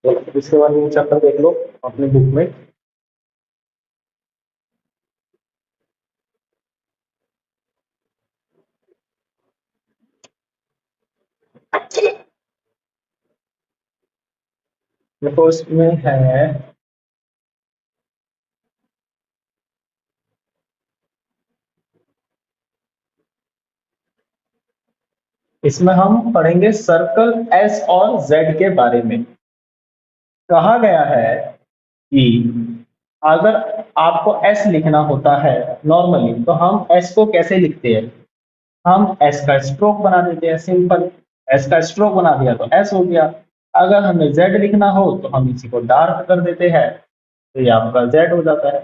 तो इसके बाद में चैप्टर देख लो अपने बुक में। देखो इसमें है, इसमें हम पढ़ेंगे सर्कल एस और जेड के बारे में। कहा गया है कि अगर आपको एस लिखना होता है नॉर्मली, तो हम एस को कैसे लिखते हैं? हम एस का स्ट्रोक बना देते हैं, सिंपल। एस का स्ट्रोक बना दिया तो एस हो गया। अगर हमें जेड लिखना हो तो हम इसी को डार्क कर देते हैं, तो ये आपका जेड हो जाता है।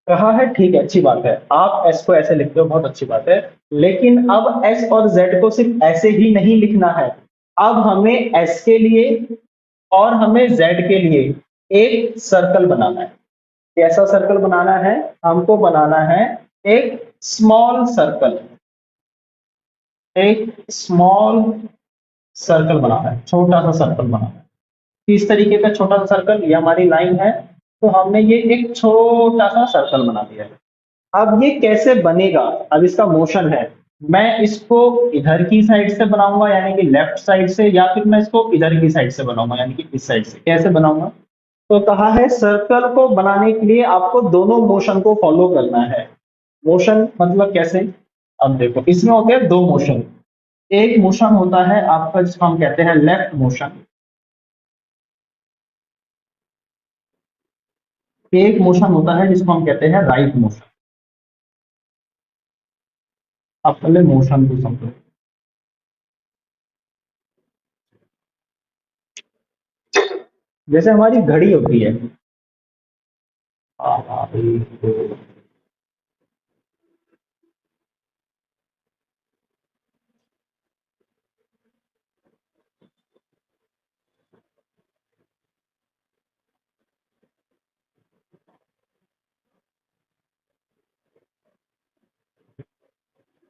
कहा है ठीक है, अच्छी बात है, आप एस को ऐसे लिखते हो, बहुत अच्छी बात है। लेकिन अब एस और जेड को सिर्फ ऐसे ही नहीं लिखना है। अब हमें एस के लिए और हमें जेड के लिए एक सर्कल बनाना है। कैसा सर्कल बनाना है? हमको बनाना है एक स्मॉल सर्कल। एक स्मॉल सर्कल बनाना है, छोटा सा सर्कल बनाना है। किस तरीके का छोटा सा सर्कल? ये हमारी लाइन है, तो हमने ये एक छोटा सा सर्कल बना दिया है। अब ये कैसे बनेगा? अब इसका मोशन है, मैं इसको इधर की साइड से बनाऊंगा यानी कि लेफ्ट साइड से, या फिर मैं इसको इधर की साइड से बनाऊंगा यानी कि इस साइड से। कैसे बनाऊंगा? तो कहा है सर्कल को बनाने के लिए आपको दोनों मोशन को फॉलो करना है। मोशन मतलब कैसे? अब देखो, इसमें होते हैं दो मोशन। एक मोशन होता है आपका जिसको हम कहते हैं लेफ्ट मोशन। एक मोशन होता है जिसको हम कहते हैं राइट मोशन। अब पहले मोशन को समझो। जैसे हमारी घड़ी होती है, एक, दो,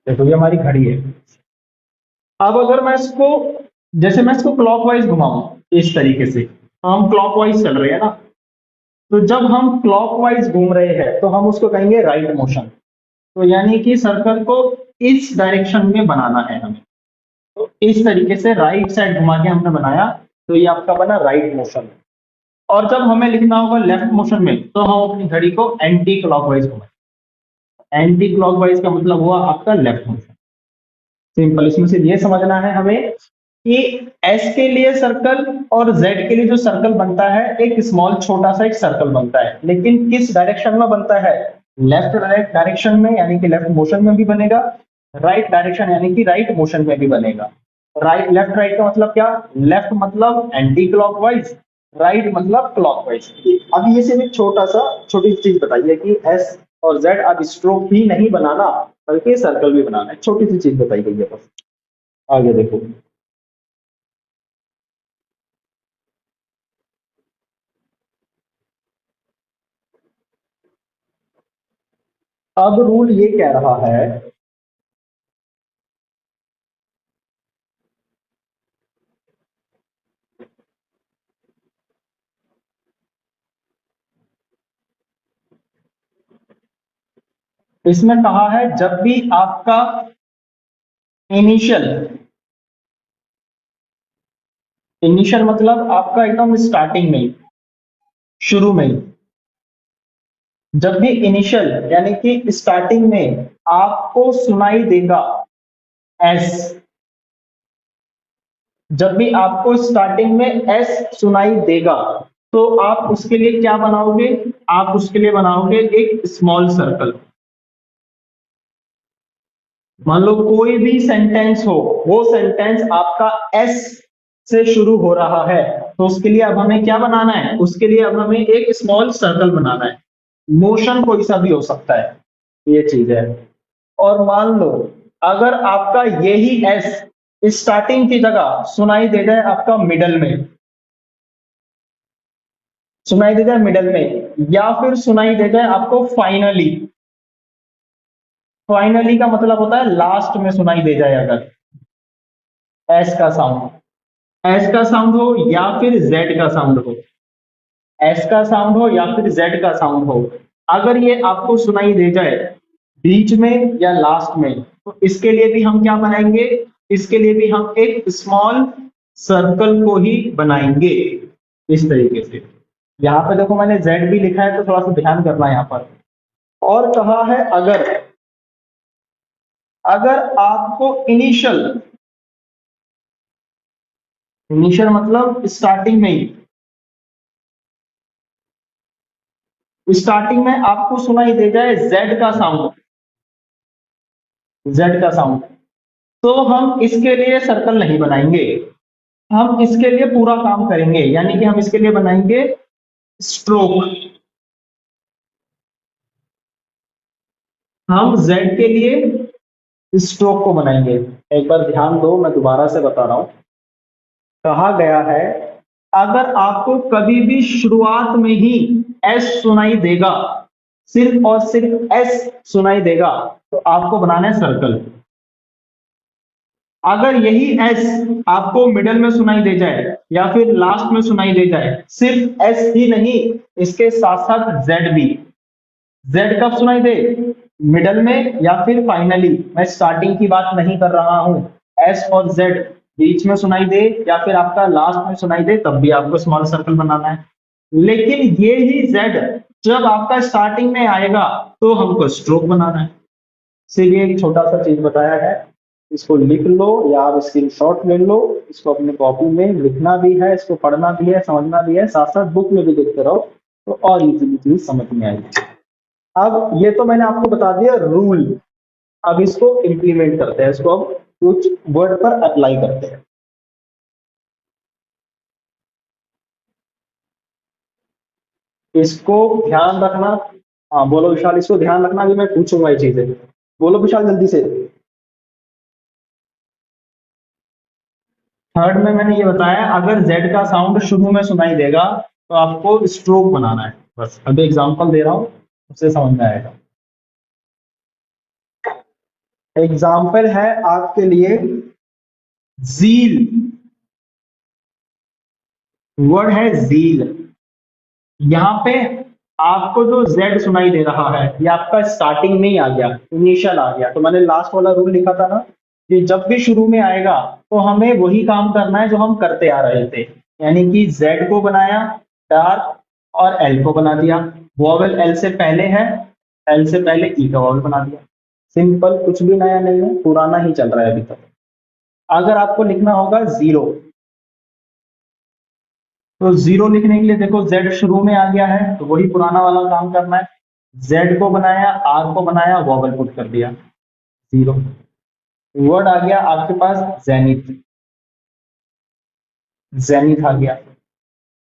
देखो ये हमारी घड़ी है। अब अगर मैं इसको, जैसे मैं इसको क्लॉकवाइज घुमाऊं इस तरीके से, हम क्लॉकवाइज चल रहे हैं ना, तो जब हम क्लॉकवाइज घूम रहे हैं तो हम उसको कहेंगे राइट मोशन। तो यानी कि सर्कल को इस डायरेक्शन में बनाना है हमें। तो इस तरीके से राइट साइड घुमा के हमने बनाया, तो ये आपका बना राइट मोशन। और जब हमें लिखना होगा लेफ्ट मोशन में, तो हम अपनी घड़ी को एंटी क्लॉकवाइज घुमाएं। एंटी क्लॉकवाइज का मतलब हुआ आपका लेफ्ट मोशन। सिंपल, इसमें से ये समझना है हमें कि एस के लिए सर्कल और जेड के लिए जो सर्कल बनता है, एक स्मॉल छोटा सा एक सर्कल बनता है, लेकिन किस डायरेक्शन में बनता है? लेफ्ट राइट डायरेक्शन में, यानी कि लेफ्ट मोशन में भी बनेगा। राइट डायरेक्शन यानी कि राइट मोशन में भी बनेगा। राइट लेफ्ट राइट का मतलब क्या? लेफ्ट मतलब एंटी क्लॉकवाइज, राइट मतलब क्लॉकवाइज। अब ये सिर्फ एक छोटा सा छोटी सी चीज बताइए कि एस और जेड अब स्ट्रोक भी नहीं बनाना, बल्कि सर्कल भी बनाना है। छोटी सी चीज बताई गई है बस। आगे देखो। अब रूल ये कह रहा है, इसमें कहा है जब भी आपका इनिशियल, इनिशियल मतलब आपका एकदम स्टार्टिंग में ही, शुरू में ही, जब भी इनिशियल यानी कि स्टार्टिंग में आपको सुनाई देगा एस, जब भी आपको स्टार्टिंग में एस सुनाई देगा, तो आप उसके लिए क्या बनाओगे? आप उसके लिए बनाओगे एक स्मॉल सर्कल। मान लो कोई भी सेंटेंस हो, वो सेंटेंस आपका एस से शुरू हो रहा है, तो उसके लिए अब हमें क्या बनाना है? उसके लिए अब हमें एक स्मॉल सर्कल बनाना है। मोशन कोई सा भी हो सकता है, ये चीज है। और मान लो अगर आपका यही एस स्टार्टिंग की जगह सुनाई दे जाए आपका मिडल में, सुनाई दे जाए मिडल में, या फिर सुनाई दे जाए आपको फाइनली। फाइनली का मतलब होता है लास्ट में सुनाई दे जाए अगर एस का साउंड, एस का साउंड हो या फिर जेड का साउंड हो, एस का साउंड हो या फिर जेड का साउंड हो, अगर ये आपको सुनाई दे जाए बीच में या लास्ट में, तो इसके लिए भी हम क्या बनाएंगे, इसके लिए भी हम एक स्मॉल सर्कल को ही बनाएंगे इस तरीके से। यहाँ पे देखो मैंने जेड भी लिखा है, तो थोड़ा सा ध्यान करना है यहाँ पर। और कहा है अगर अगर आपको इनिशियल, इनिशियल मतलब स्टार्टिंग में ही, स्टार्टिंग में आपको सुनाई दे जाए जेड का साउंड, जेड का साउंड, तो हम इसके लिए सर्कल नहीं बनाएंगे, हम इसके लिए पूरा काम करेंगे, यानी कि हम इसके लिए बनाएंगे स्ट्रोक। हम जेड के लिए स्ट्रोक को बनाएंगे। एक बार ध्यान दो, मैं दोबारा से बता रहा हूं। कहा गया है अगर आपको कभी भी शुरुआत में ही एस सुनाई देगा, सिर्फ और सिर्फ एस सुनाई देगा, तो आपको बनाना है सर्कल। अगर यही एस आपको मिडल में सुनाई दे जाए या फिर लास्ट में सुनाई दे जाए, सिर्फ एस ही नहीं, इसके साथ साथ जेड भी, जेड कब सुनाई दे, मिडल में या फिर फाइनली, मैं स्टार्टिंग की बात नहीं कर रहा हूं, एस और जेड बीच में सुनाई दे या फिर आपका लास्ट में सुनाई दे, तब भी आपको स्मॉल सर्कल बनाना है। लेकिन ये ही जेड जब आपका स्टार्टिंग में आएगा तो हमको स्ट्रोक बनाना है। सिर्फ ये एक छोटा सा चीज बताया है, इसको लिख लो या आप स्क्रीनशॉट ले लो, इसको अपने कॉपी में लिखना भी है, इसको पढ़ना भी है, समझना भी है, साथ साथ बुक में भी देखते रहो तो और इजीली चीज समझ में आएगी। अब ये तो मैंने आपको बता दिया रूल, अब इसको इंप्लीमेंट करते हैं, इसको अब कुछ वर्ड पर अप्लाई करते हैं। इसको ध्यान रखना। हाँ बोलो विशाल, इसको ध्यान रखना, अभी मैं पूछूंगा ये चीजें। बोलो विशाल जल्दी से। थर्ड में मैंने ये बताया अगर जेड का साउंड शुरू में सुनाई देगा तो आपको स्ट्रोक बनाना है। बस अभी एग्जांपल दे रहा हूं, उससे समझ में आएगा। एग्जाम्पल है आपके लिए जील, वर्ड है जील। यहाँ पे आपको जो जेड सुनाई दे रहा है ये आपका स्टार्टिंग में ही आ गया, इनिशियल आ गया, तो मैंने लास्ट वाला रूल लिखा था ना कि जब भी शुरू में आएगा तो हमें वही काम करना है जो हम करते आ रहे थे, यानी कि जेड को बनाया डार्क और एल को बना दिया, वॉवेल एल से पहले है, एल से पहले ई का वॉवेल बना दिया। सिंपल, कुछ भी नया नहीं है, पुराना ही चल रहा है अभी तक। अगर आपको लिखना होगा जीरो, तो जीरो लिखने के लिए देखो जेड शुरू में आ गया है तो वही पुराना वाला काम करना है, जेड को बनाया, आर को बनाया, वॉवल पुट कर दिया, जीरो। वर्ड आ गया आपके पास जेनिथ, जेनिथ आ गया,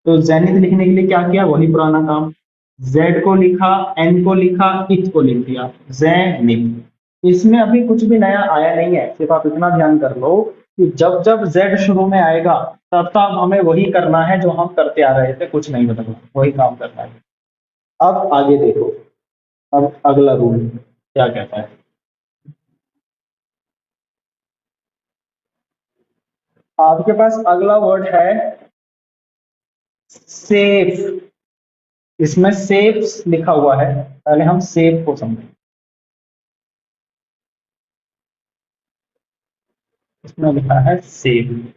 तो जेनिथ लिखने के लिए क्या किया, वही पुराना काम, जेड को लिखा, एन को लिखा, इथ को लिख दिया, जेनिथ। इसमें अभी कुछ भी नया आया नहीं है, सिर्फ आप इतना ध्यान कर लो कि जब जब जेड शुरू में आएगा तब तब हमें वही करना है जो हम करते आ रहे थे, कुछ नहीं बदलना, वही काम करना है। अब आगे देखो, अब अगला रूल क्या कहता है। आपके पास अगला वर्ड है सेफ, इसमें सेफ लिखा हुआ है, पहले हम सेफ को समझें। इसमें लिखा है सेफ।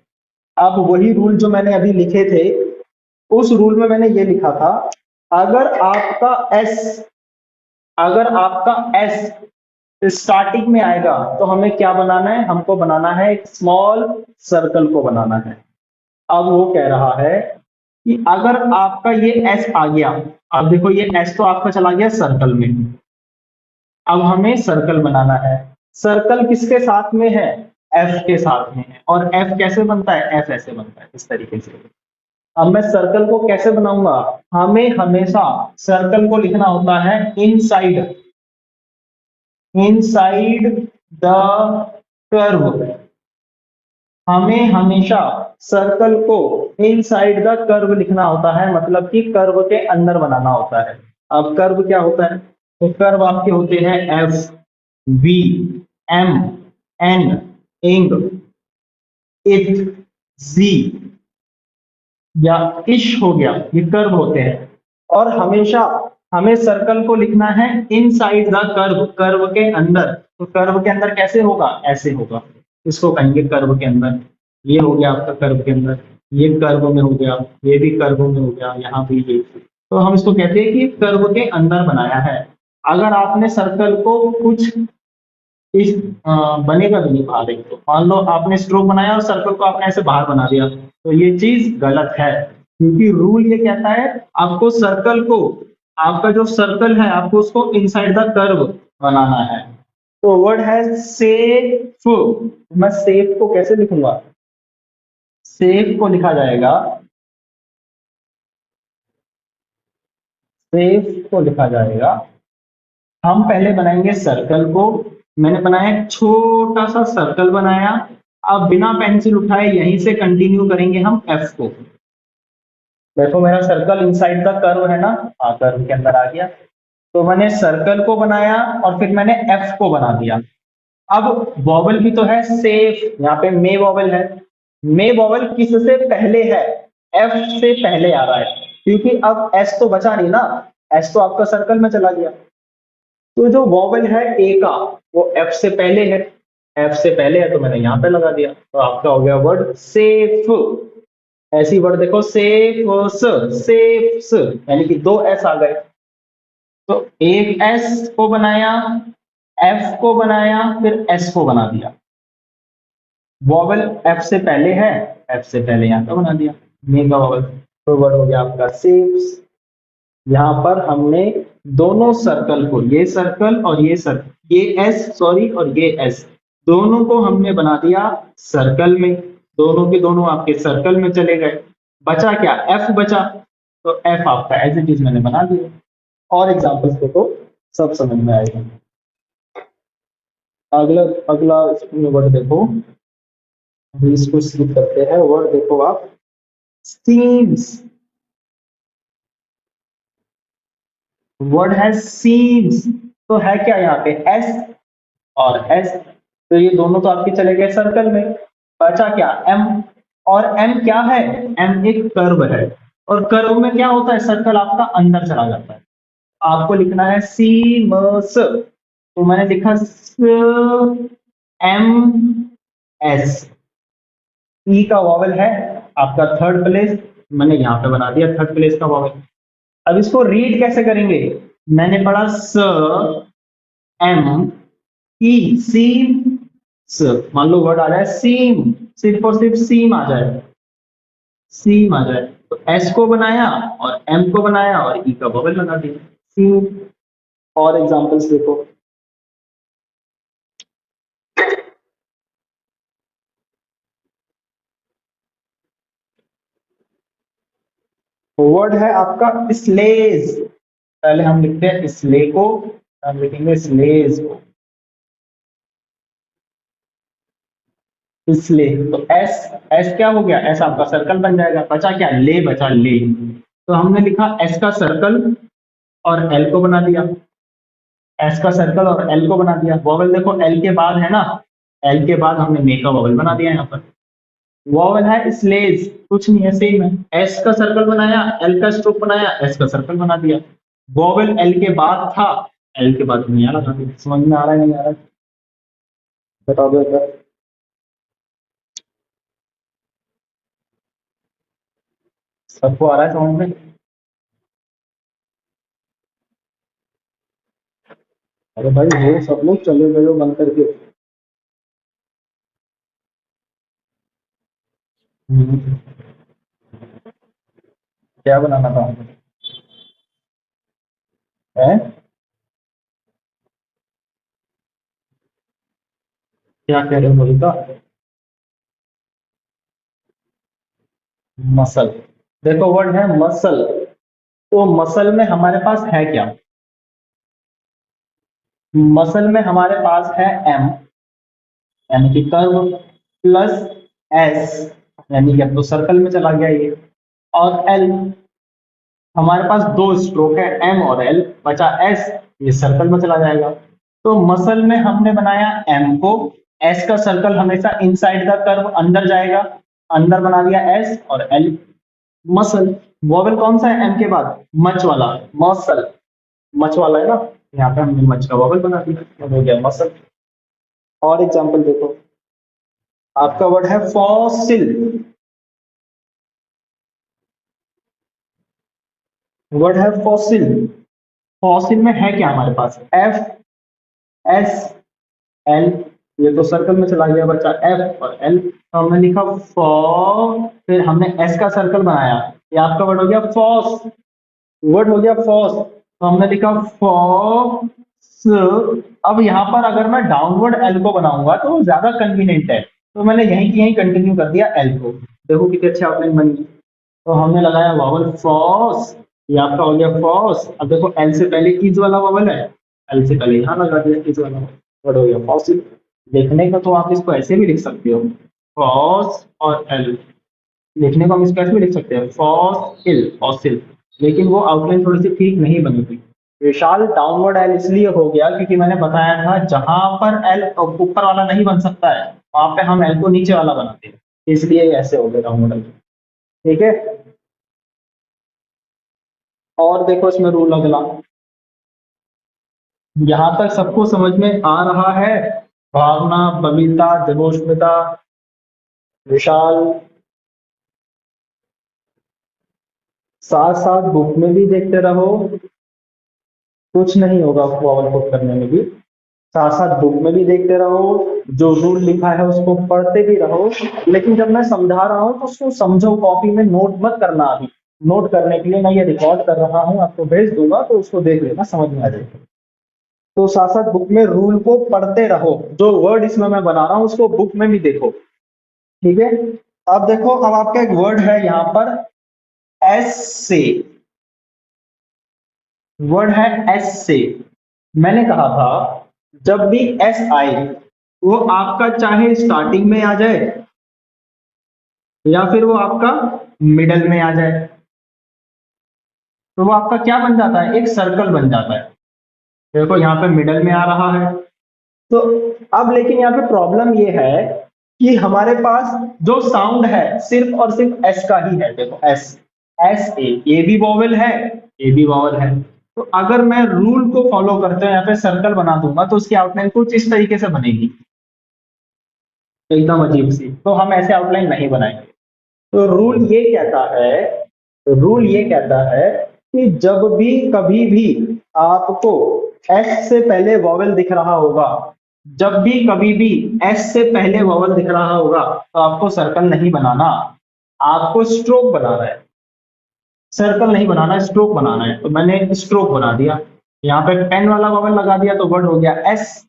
अब वही रूल जो मैंने अभी लिखे थे, उस रूल में मैंने ये लिखा था अगर आपका एस, अगर आपका एस स्टार्टिंग में आएगा तो हमें क्या बनाना है, हमको बनाना है एक स्मॉल सर्कल को बनाना है। अब वो कह रहा है कि अगर आपका ये एस आ गया, अब देखो ये एस तो आपका चला गया सर्कल में, अब हमें सर्कल बनाना है। सर्कल किसके साथ में है, एफ के साथ में है, और एफ कैसे बनता है, एफ ऐसे बनता है इस तरीके से। अब मैं सर्कल को कैसे बनाऊंगा, हमें हमेशा सर्कल को लिखना होता है इनसाइड, इनसाइड द कर्व। हमें हमेशा सर्कल को इनसाइड द कर्व लिखना होता है, मतलब कि कर्व के अंदर बनाना होता है। अब कर्व क्या होता है, तो कर्व आपके होते हैं एफ, वी, एम, एन, इंग, इथ, जी, या इश हो गया, ये कर्व होते हैं। और हमेशा हमें सर्कल को लिखना है इनसाइड द कर्व, कर्व के अंदर। तो कर्व के अंदर कैसे होगा, ऐसे होगा, इसको कहेंगे कर्व के अंदर। ये हो गया आपका कर्व के अंदर, ये कर्व में हो गया, ये भी कर्व में हो गया, यहाँ भी ये। तो हम इसको कहते हैं कि कर्व के अंदर बनाया है। अगर आपने सर्कल को कुछ इस बनेगा भी नहीं बाहर, एक तो मान लो आपने स्ट्रोक बनाया और सर्कल को आपने ऐसे बाहर बना दिया, तो ये चीज गलत है, क्योंकि रूल ये कहता है आपको सर्कल को, आपका जो सर्कल है आपको उसको इनसाइड द कर्व बनाना है। तो वर्ड है सेफ। मैं सेफ को कैसे लिखूंगा, सेफ को लिखा जाएगा, सेफ को लिखा जाएगा, हम पहले बनाएंगे सर्कल को। मैंने बनाया एक छोटा सा सर्कल बनाया। अब बिना पेंसिल उठाए यहीं से कंटिन्यू करेंगे हम एफ को। देखो मेरा सर्कल इनसाइड द कर्व है ना, हाँ कर्व के अंदर आ गया। तो मैंने सर्कल को बनाया और फिर मैंने एफ को बना दिया। अब वॉवल भी तो है सेफ, यहाँ पे मे वॉवल है। मे वॉवल किससे पहले है, एफ से पहले आ रहा है, क्योंकि अब एस तो बचा नहीं ना, एस तो आपका सर्कल में चला गया। तो जो वॉवल है ए का वो एफ से पहले है, एफ से पहले है तो मैंने यहां पे लगा दिया, तो आपका हो गया वर्ड सेफ। ऐसी वर्ड देखो सेफ, सेफ यानी कि दो एस आ गए। तो एक एस को बनाया, एफ को बनाया, फिर एस को बना दिया। वॉवल एफ से पहले है, एफ से पहले यहां का बना दिया मेगा वॉवल। तो वर्ड हो गया आपका सेफ। यहाँ पर हमने दोनों सर्कल को, ये सर्कल और ये सर्कल, ये एस सॉरी और ये एस, दोनों को हमने बना दिया सर्कल में। दोनों के दोनों आपके सर्कल में चले गए, बचा क्या, एफ बचा। तो एफ आपका एज इट इज मैंने बना दिया। और एग्जांपल्स देखो, सब समझ में आएगा। अगला अगला इसमें वर्ड देखो, अभी इसको स्किप करते हैं। वर्ड देखो आप, सीम्स। वर्ड है सीम्स, तो है क्या यहाँ पे एस और एस, तो ये दोनों तो आपके चले गए सर्कल में। बचा क्या, एम। और एम क्या है, एम एक कर्व है, और कर्व में क्या होता है, सर्कल आपका अंदर चला जाता है। आपको लिखना है सीमस, तो मैंने लिखा एम एस। ई का वॉवल है आपका थर्ड प्लेस, मैंने यहां पे बना दिया थर्ड प्लेस का वॉवल। अब इसको रीड कैसे करेंगे, मैंने पढ़ा स एम ई, सीम स। मान लो वर्ड आ जाए सीम, सिर्फ और सिर्फ सीम आ जाए, सीम आ जाए, तो एस को बनाया और एम को बनाया और ई का बबल बना दिया सीम। और एग्जांपल्स देखो, वर्ड है आपका स्लेज। पहले हम लिखते हैं स्ले को, हम लिखेंगे स्लेज को, इसलिए तो एस, एस क्या हो गया, एस आपका सर्कल बन जाएगा। बचा क्या, ले बचा ले, तो हमने लिखा एस का सर्कल और एल को बना दिया, एस का सर्कल और एल को बना दिया। वॉवल देखो एल के बाद है ना, एल के बाद हमने मे का वॉवल बना दिया यहाँ पर। वॉवल है स्लेज, कुछ नहीं है सेम है, एस का सर्कल बनाया, एल का स्ट्रोक बनाया, एस का सर्कल बना दिया। वॉवल एल के बाद था, एल के बाद हमने यहाँ लगा दिया। समझ में आ रहा है नहीं आ रहा है, बता दो एक बार। सबको आ रहा है समझ में, अरे भाई वो सब लोग चले गए हो बंद करके। हम्म, क्या बनाना था, है क्या कह रहे हो मोनिका, मसल। देखो वर्ड है मसल, तो मसल में हमारे पास है क्या, मसल में हमारे पास है एम यानी कि कर्व, प्लस एस यानी कि अब तो सर्कल में चला गया ये, और एल। हमारे पास दो स्ट्रोक है एम और एल, बचा एस, ये सर्कल में चला जाएगा। तो मसल में हमने बनाया एम को, एस का सर्कल हमेशा इनसाइड द कर्व अंदर जाएगा, अंदर बना दिया एस और एल। मसल। वॉवेल कौन सा है एम के बाद? मच वाला, मसल, मच वाला है ना, यहाँ पे हमने मच का वॉवेल बना दिया, हो गया मसल। और एग्जांपल देखो, आपका वर्ड है फॉसिल। वर्ड है फॉसिल। फॉसिल में है क्या हमारे पास? F, S, L. ये तो सर्कल में चला गया बच्चा, एफ और एल, तो हमने लिखा फॉ, फिर हमने एस का सर्कल बनाया, ये आपका वर्ड हो गया फॉस। वर्ड हो गया फॉस, तो हमने लिखा फॉस। अब यहाँ पर अगर मैं डाउनवर्ड एल को बनाऊंगा तो ज्यादा कन्वीनियंट है, तो मैंने यहीं की यहीं कंटिन्यू कर दिया एल को। देखो कितनी अच्छी आउटलाइन बनी। तो हमने लगाया वावल फॉस, ये आपका हो गया फॉस। अब देखो एल से पहले कीज वाला वावल है, एल से पहले यहाँ लगा दिया कीज वाला, वर्ड हो गया फॉसिल। देखने का तो आप इसको ऐसे भी लिख सकते हो, फॉस और एल। लिखने को हम इसको ऐसे भी लिख सकते हैं, फॉसिल, फॉसिल। लेकिन वो आउटलाइन थोड़ी सी ठीक नहीं बनी थी। विशाल डाउनवर्ड एल इसलिए हो गया क्योंकि मैंने बताया था जहां पर एल ऊपर वाला नहीं बन सकता है वहां पे हम एल को नीचे वाला बनाते हैं, इसलिए ऐसे हो गया डाउनवर्ड एल। ठीक है, और देखो इसमें रूल अगला, यहां तक सबको समझ में आ रहा है? भावना, बबीता, देवोष्मिता, विशाल, साथ साथ बुक में भी देखते रहो, कुछ नहीं होगा वॉवल पुट करने में भी। साथ साथ बुक में भी देखते रहो, जो रूल लिखा है उसको पढ़ते भी रहो। लेकिन जब मैं समझा रहा हूं तो उसको समझो, कॉपी में नोट मत करना अभी। नोट करने के लिए मैं ये रिकॉर्ड कर रहा हूं, आपको भेज दूंगा तो उसको देख लेना, समझ में आ जाएगा। तो साथ साथ बुक में रूल को पढ़ते रहो, जो वर्ड इसमें मैं बना रहा हूं उसको बुक में भी देखो। ठीक है, अब देखो, अब आपका एक वर्ड है यहाँ पर एस से, वर्ड है एस से। मैंने कहा था जब भी एस आए वो आपका चाहे स्टार्टिंग में आ जाए या फिर वो आपका मिडल में आ जाए, तो वो आपका क्या बन जाता है? एक सर्कल बन जाता है। देखो यहाँ पे मिडल में आ रहा है। तो अब लेकिन यहाँ पे प्रॉब्लम ये है कि हमारे पास जो साउंड है सिर्फ और सिर्फ एस का ही है। देखो एस, एस ए भी वॉवेल है, ए भी वॉवेल है। तो अगर मैं रूल को फॉलो करते हुए यहाँ पे सर्कल बना दूंगा तो उसकी आउटलाइन कुछ इस तरीके से बनेगी, एकदम अजीब सी। तो हम ऐसे आउटलाइन नहीं बनाएंगे। तो रूल ये कहता है कि जब भी कभी भी आपको एस से पहले वॉवेल दिख रहा होगा, जब भी कभी भी एस से पहले वॉवेल दिख रहा होगा तो आपको सर्कल नहीं बनाना, आपको स्ट्रोक बनाना है। सर्कल नहीं बनाना, स्ट्रोक बनाना है। तो मैंने स्ट्रोक बना दिया, यहाँ पे पेन वाला वॉवेल लगा दिया तो वर्ड हो गया एस।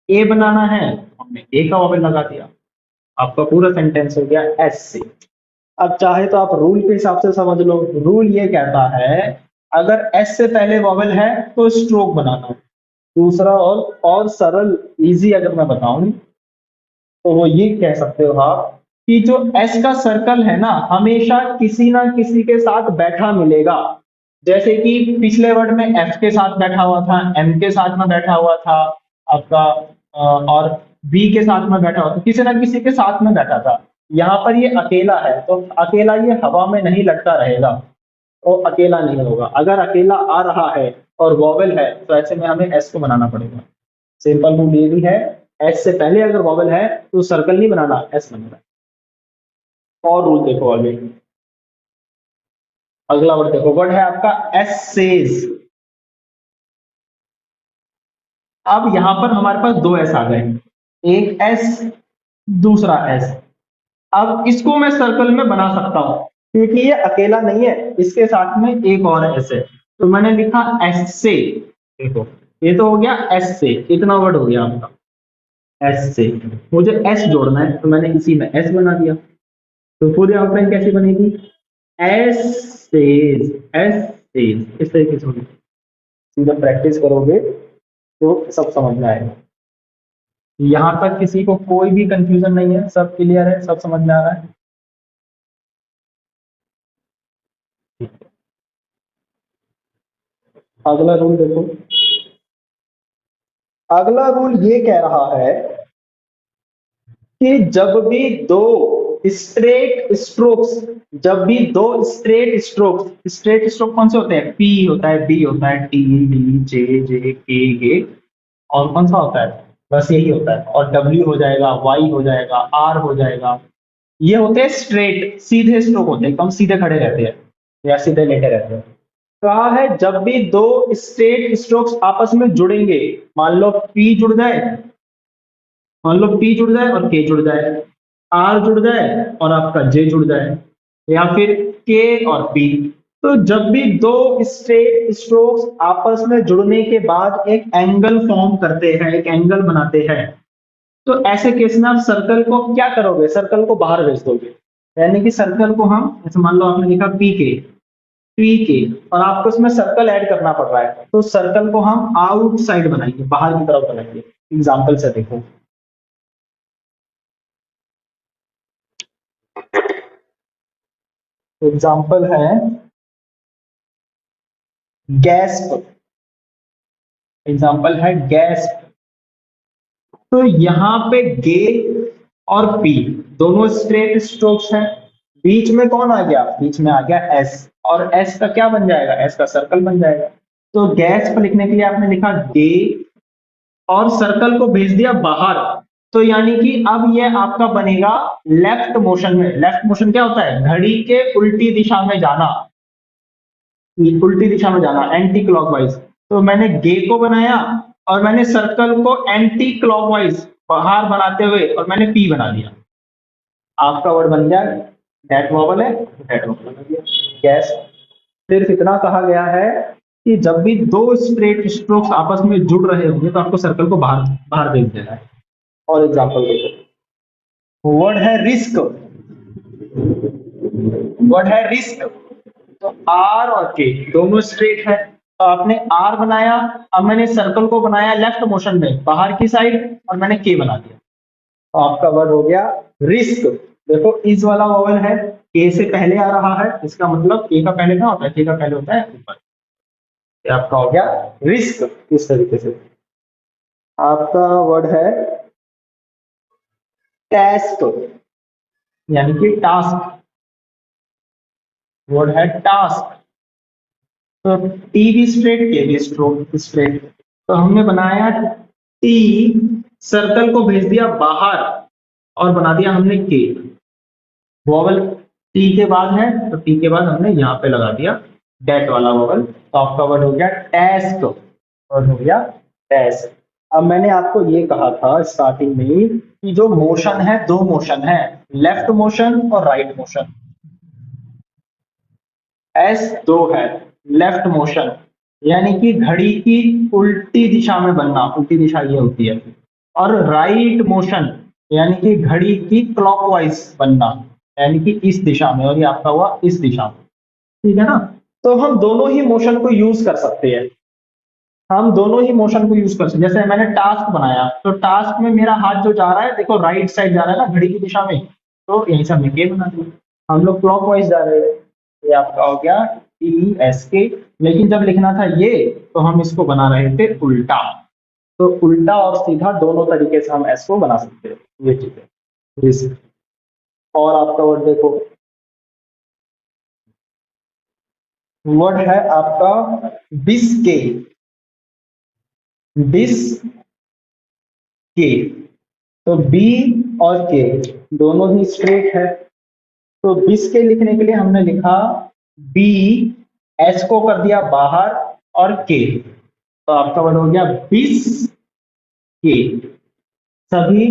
ए बनाना है, हमने ए का वॉवेल लगा दिया, आपका पूरा सेंटेंस हो गया एस से। अब चाहे तो आप रूल के हिसाब से समझ लो। रूल ये कहता है अगर एस से पहले वॉवेल है तो स्ट्रोक बनाना। दूसरा और सरल इजी अगर मैं बताऊं तो वो ये कह सकते हो आप कि जो एस का सर्कल है ना हमेशा किसी ना किसी के साथ बैठा मिलेगा। जैसे कि पिछले वर्ड में एफ के साथ बैठा हुआ था, एम के साथ में बैठा हुआ था आपका, और बी के साथ में बैठा हुआ था, किसी ना किसी के साथ में बैठा था। यहाँ पर ये अकेला है तो अकेला ये हवा में नहीं लटका रहेगा, तो अकेला नहीं होगा। अगर अकेला आ रहा है और वॉवेल है तो ऐसे में हमें एस को बनाना पड़ेगा। सिंपल रूल ये भी है, एस से पहले अगर वॉवेल है तो सर्कल नहीं बनाना, एस बनाना है। और रूल देखो आगे, अगला वर्ड देखो, वर्ड है आपका एस सेज। अब यहां पर हमारे पास दो एस आ गए, एक एस, दूसरा एस। अब इसको मैं सर्कल में बना सकता हूं क्योंकि ये अकेला नहीं है, इसके साथ में एक और एस है, तो मैंने लिखा एस से। देखो ये तो हो गया एस से, इतना वर्ड हो गया आपका एस से। मुझे एस जोड़ना है तो मैंने इसी में एस बना दिया। तो पूरी आउटलाइन कैसी बनेगी? एस सेज, एस सेज, इस तरीके से होगी। जब प्रैक्टिस करोगे तो सब समझ में आएगा। यहां तक किसी को कोई भी कंफ्यूजन नहीं है? सब क्लियर है? सब समझ में आ रहा है? अगला रूल देखो, अगला रूल ये कह रहा है कि जब भी दो स्ट्रेट स्ट्रोक्स, जब भी दो स्ट्रेट स्ट्रोक कौन से होते हैं? पी होता है, बी होता है, टी डी जे जे के गे, और कौन सा होता है? बस यही होता है। और डब्ल्यू हो जाएगा, वाई हो जाएगा, आर हो जाएगा। ये होते हैं स्ट्रेट, सीधे स्ट्रोक होते हैं, एकदम सीधे खड़े रहते हैं या सीधे लेटे रहते हैं। कहा है जब भी दो स्ट्रेट स्ट्रोक्स आपस में जुड़ेंगे, मान लो पी जुड़ जाए, मान लो पी जुड़ जाए और के जुड़ जाए, आर जुड़ जाए और आपका जे जुड़ जाए, या फिर के और पी, तो जब भी दो स्ट्रेट स्ट्रोक्स आपस में जुड़ने के बाद एक एंगल फॉर्म करते हैं, एक एंगल बनाते हैं, तो ऐसे केस में आप सर्कल को क्या करोगे? सर्कल को बाहर भेज दोगे। यानी कि सर्कल को हम, जैसे मान लो आपने लिखा पी के, और आपको इसमें सर्कल ऐड करना पड़ रहा है, तो सर्कल को हम आउटसाइड बनाएंगे, बाहर की तरफ बनाएंगे। एग्जाम्पल से देखो, एग्जाम्पल है गैस्प, एग्जाम्पल है गैस्प। तो यहाँ पे गे और पी दोनों स्ट्रेट स्ट्रोक्स हैं, बीच में कौन आ गया? बीच में आ गया एस, और एस का क्या बन जाएगा? एस का सर्कल बन जाएगा। तो गैस पर लिखने के लिए आपने लिखा गे और सर्कल को भेज दिया बाहर, तो यानी कि अब ये आपका बनेगा लेफ्ट मोशन में। लेफ्ट मोशन क्या होता है? घड़ी के उल्टी दिशा में जाना, उल्टी दिशा में जाना, एंटी क्लॉकवाइज। तो मैंने गे को बनाया और मैंने सर्कल को एंटी क्लॉकवाइज बाहर बनाते हुए, और मैंने पी बना दिया। आपका वर्ड बन गया डेट वॉवल है, डेट वॉवल बन गया गैस। सिर्फ इतना कहा गया है कि जब भी दो स्ट्रेट स्ट्रोक्स आपस में जुड़ रहे होंगे तो आपको सर्कल को बाहर बाहर भेज देना है। और एग्जांपल देखो, वर्ड है रिस्क, वर्ड है रिस्क। तो आर और के दोनों स्ट्रेट है, तो आपने आर बनाया, अब मैंने सर्कल को बनाया लेफ्ट मोशन में बाहर की साइड, और मैंने के बना दिया, तो आपका वर्ड हो गया रिस्क। देखो इस वाला वॉवल है, के से पहले आ रहा है, इसका मतलब के का पहले क्या होता है? के का पहले होता है ऊपर। ये आपका हो गया रिस्क। इस तरीके से आपका वर्ड है टास्क, यानी कि टास्क, वर्ड है टास्क। तो टी भी स्ट्रेट, के भी स्ट्रोक स्ट्रेट, तो हमने बनाया टी, सर्कल को भेज दिया बाहर और बना दिया हमने के। वॉवल टी के बाद है, तो टी के बाद हमने यहाँ पे लगा दिया डेट वाला वॉवल, तो आपका वर्ड हो गया टैस्क, वर्ड हो गया टैस्क। अब मैंने आपको ये कहा था स्टार्टिंग में कि जो मोशन है, दो मोशन है, लेफ्ट मोशन और राइट मोशन। एस दो है, लेफ्ट मोशन यानी कि घड़ी की उल्टी दिशा में बनना, उल्टी दिशा ये होती है, और राइट मोशन यानी कि घड़ी की क्लॉकवाइज बनना, यानी कि इस दिशा में, और ये आपका हुआ इस दिशा में। ठीक है ना? तो हम दोनों ही मोशन को यूज कर सकते हैं, हम दोनों ही मोशन को यूज कर सकते हैं। जैसे मैंने टास्क बनाया, तो टास्क में मेरा हाथ जो जा रहा है, देखो राइट साइड जा रहा है ना घड़ी की दिशा में, तो यहीं से हमने के बना दिया। हम लोग क्लॉकवाइज जा रहे हैं, ये आपका हो गया टी एस के। लेकिन जब लिखना था ये, तो हम इसको बना रहे थे उल्टा, तो उल्टा और सीधा दोनों तरीके से हम एस को बना सकते हैं। ये चीज है रिस्क। और आपका वर्ड देखो, वर्ड है आपका बिस्के, बिस के। तो बी और के दोनों ही स्ट्रेट है, तो बिस के लिखने के लिए हमने लिखा बी, एस को कर दिया बाहर और के, तो आपका वर्ड हो गया बिस के। सभी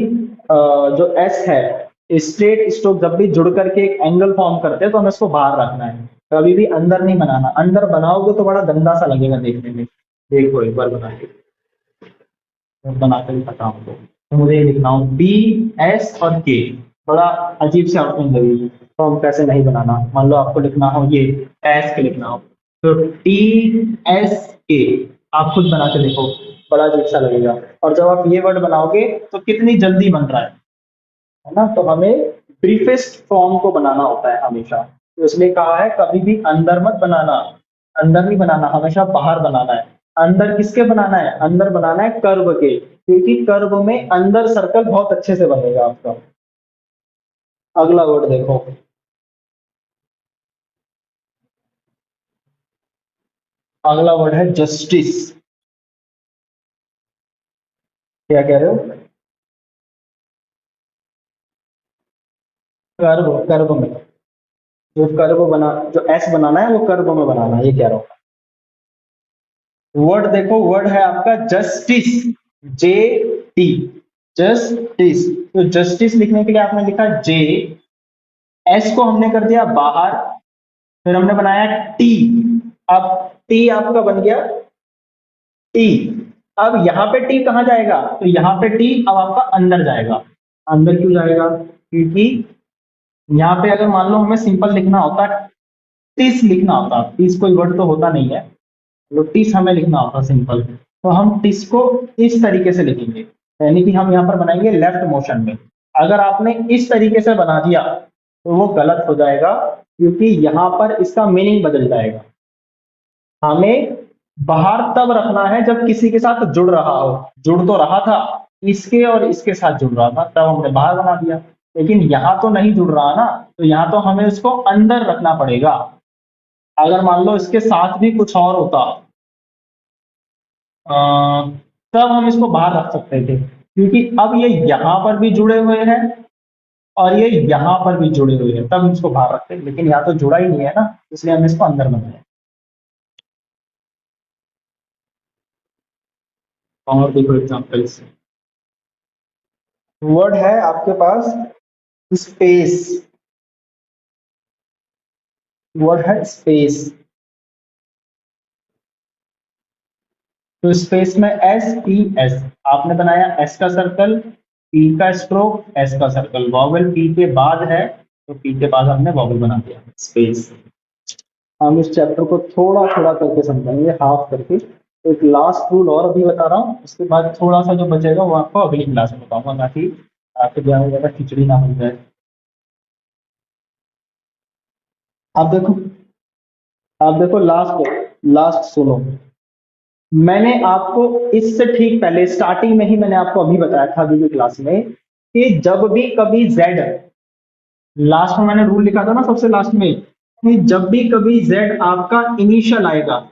जो एस है, स्ट्रेट स्ट्रोक जब भी जुड़ करके एक एंगल फॉर्म करते हैं तो हमें इसको बाहर रखना है, कभी भी अंदर नहीं बनाना। अंदर बनाओगे तो बड़ा गंदा सा लगेगा देखने में। देखो एक बार बना के, बनाकर बताऊं तो मुझे ये लिखना हो बी एस और के, थोड़ा अजीब से आउटलाइन लगेगी, तो हम कैसे नहीं बनाना। मान लो आपको लिखना हो ये एस के लिखना हो, तो टी एस के आप खुद बना के देखो, बड़ा अजीब सा लगेगा। और जब आप ये वर्ड बनाओगे तो कितनी जल्दी बन रहा है ना? तो हमें ब्रीफेस्ट फॉर्म को बनाना होता है हमेशा, तो इसलिए कहा है कभी भी अंदर मत बनाना, अंदर नहीं बनाना, हमेशा बाहर बनाना है। अंदर किसके बनाना है? अंदर बनाना है कर्व के, क्योंकि कर्व में अंदर सर्कल बहुत अच्छे से बनेगा आपका। अगला वर्ड देखो, अगला वर्ड है जस्टिस। क्या कह रहे हो? कर्व, कर्व में, जो कर्व बना, जो एस बनाना है वो कर्व में बनाना है, ये कह रहा हूँ। वर्ड देखो, वर्ड है आपका जस्टिस, जे टी, जस्टिस। तो जस्टिस लिखने के लिए आपने लिखा जे, एस को हमने कर दिया बाहर, फिर हमने बनाया टी। अब टी आपका बन गया टी। अब यहाँ पे टी कहाँ जाएगा? तो यहाँ पे टी अब आपका अंदर जाएगा। अंदर क्यों जाएगा? क्योंकि यहाँ पे अगर मान लो हमें सिंपल लिखना होता, टिस लिखना होता, टिस कोई वर्ड तो होता नहीं है, तो टिस हमें लिखना होता सिंपल, तो हम टिस को इस तरीके से लिखेंगे, यानी कि हम यहाँ पर बनाएंगे लेफ्ट मोशन में। अगर आपने इस तरीके से बना दिया तो वो गलत हो जाएगा, क्योंकि यहाँ पर इसका मीनिंग बदल जाएगा। हमें बाहर तब रखना है जब किसी के साथ जुड़ रहा हो, जुड़ तो रहा था, इसके और इसके साथ जुड़ रहा था, तब हमने बाहर बना दिया। लेकिन यहाँ तो नहीं जुड़ रहा ना, तो यहाँ तो हमें इसको अंदर रखना पड़ेगा। अगर मान लो इसके साथ भी कुछ और होता, अ, तब हम इसको बाहर रख सकते थे, क्योंकि अब ये यहाँ पर भी जुड़े हुए हैं और ये यहाँ पर भी जुड़े हुए हैं, तब हम इसको बाहर रखते हैं। लेकिन यहाँ तो जुड़ा ही नहीं है ना, इसलिए हम इसको अंदर बनाए। और देखो एग्जाम्पल, वर्ड है आपके पास स्पेस, वर्ड है स्पेस। तो स्पेस में एस पी एस, आपने बनाया एस का सर्कल, पी का स्ट्रोक, एस का सर्कल, वॉवल पी के बाद है, तो पी के बाद हमने वॉवल बना दिया स्पेस। हम इस चैप्टर को थोड़ा थोड़ा करके समझेंगे, हाफ करके। एक लास्ट रूल और अभी बता रहा हूँ, उसके बाद थोड़ा सा जो बचेगा वो आपको अगली क्लास में बताऊंगा, ताकि आपके ज्यादा ज्यादा खिचड़ी ना हो जाए। आप देखो, आप देखो लास्ट, लास्ट सुनो। मैंने आपको इससे ठीक पहले स्टार्टिंग में ही मैंने आपको अभी बताया था अभी की क्लास में, कि जब भी कभी z, लास्ट में मैंने रूल लिखा था ना सबसे लास्ट में, कि जब भी कभी z आपका इनिशियल आएगा,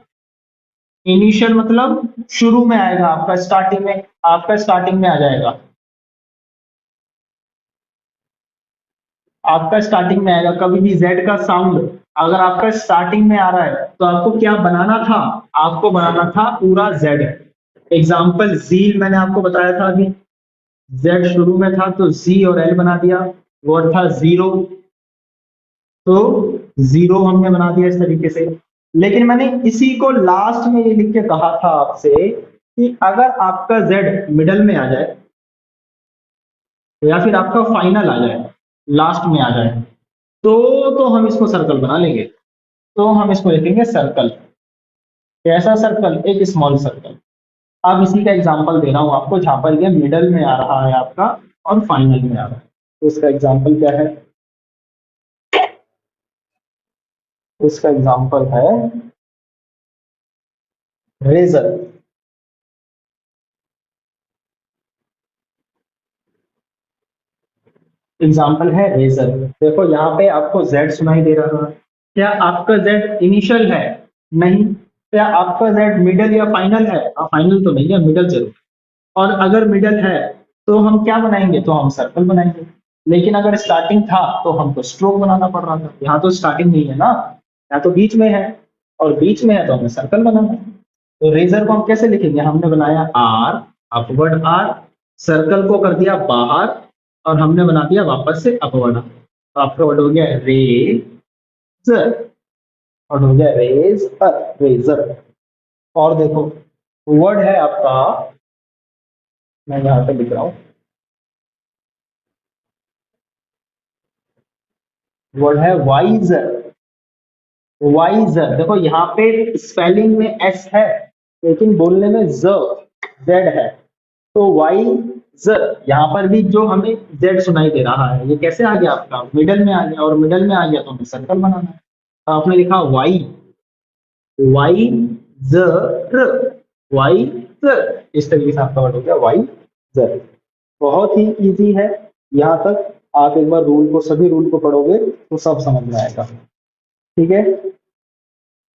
इनिशियल मतलब शुरू में आएगा, आपका स्टार्टिंग में, आपका स्टार्टिंग में आ जाएगा, आपका स्टार्टिंग में आएगा। कभी भी z का साउंड अगर आपका स्टार्टिंग में आ रहा है, तो आपको क्या बनाना था? आपको बनाना था पूरा z। एग्जाम्पल झील मैंने आपको बताया था अभी, z शुरू में था तो z और l बना दिया। वर्ड था जीरो, तो जीरो हमने बना दिया इस तरीके से। लेकिन मैंने इसी को लास्ट में ये लिख के कहा था आपसे, कि अगर आपका z मिडल में आ जाए, या फिर आपका फाइनल आ जाए, लास्ट में आ जाए, तो हम इसको सर्कल बना लेंगे, तो हम इसको लिखेंगे सर्कल। कैसा सर्कल? एक स्मॉल सर्कल। अब इसी का एग्जांपल दे रहा हूं आपको, जहां पर ये मिडल में आ रहा है आपका और फाइनल में आ रहा है। तो इसका एग्जांपल क्या है? इसका एग्जांपल है रेजर। एग्जाम्पल है रेजर। देखो यहाँ पे आपको z सुनाई दे रहा है, क्या आपका z इनिशियल है? नहीं। क्या आपका z मिडल या फाइनल है? फाइनल तो नहीं है, मिडल जरूर। और अगर मिडल है तो हम क्या बनाएंगे? तो हम सर्कल बनाएंगे। लेकिन अगर स्टार्टिंग था तो हमको स्ट्रोक बनाना पड़ रहा था, यहाँ तो स्टार्टिंग नहीं है ना, यहाँ तो बीच में है, और बीच में है तो हमें सर्कल बनाना है। तो रेजर को हम कैसे लिखेंगे? हमने बनाया आर, अपवर्ड आर, सर्कल को कर दिया बाहर, और हमने बना दिया वापस से अपवर्ड। तो आपका वर्ड हो गया रेजर, और हो गया रेजर। और देखो वर्ड है आपका, मैं यहाँ पे लिख रहा हूँ, वर्ड है वाइजर। वाइजर, देखो यहाँ पे स्पेलिंग में एस है, लेकिन बोलने में जेड है, तो वाइजर। यहाँ पर भी जो हमें जेड सुनाई दे रहा है, ये कैसे आ गया? आपका मिडल में आ गया, और मिडल में आ गया तो हमें सर्कल बनाना है। तो आपने लिखा वाई, वाइजर, वाइजर, इस तरीके से आपका वर्ड हो गया वाइजर। बहुत ही इजी है यहाँ तक। आप एक बार रूल को, सभी रूल को पढ़ोगे तो सब समझ में आएगा। ठीक है,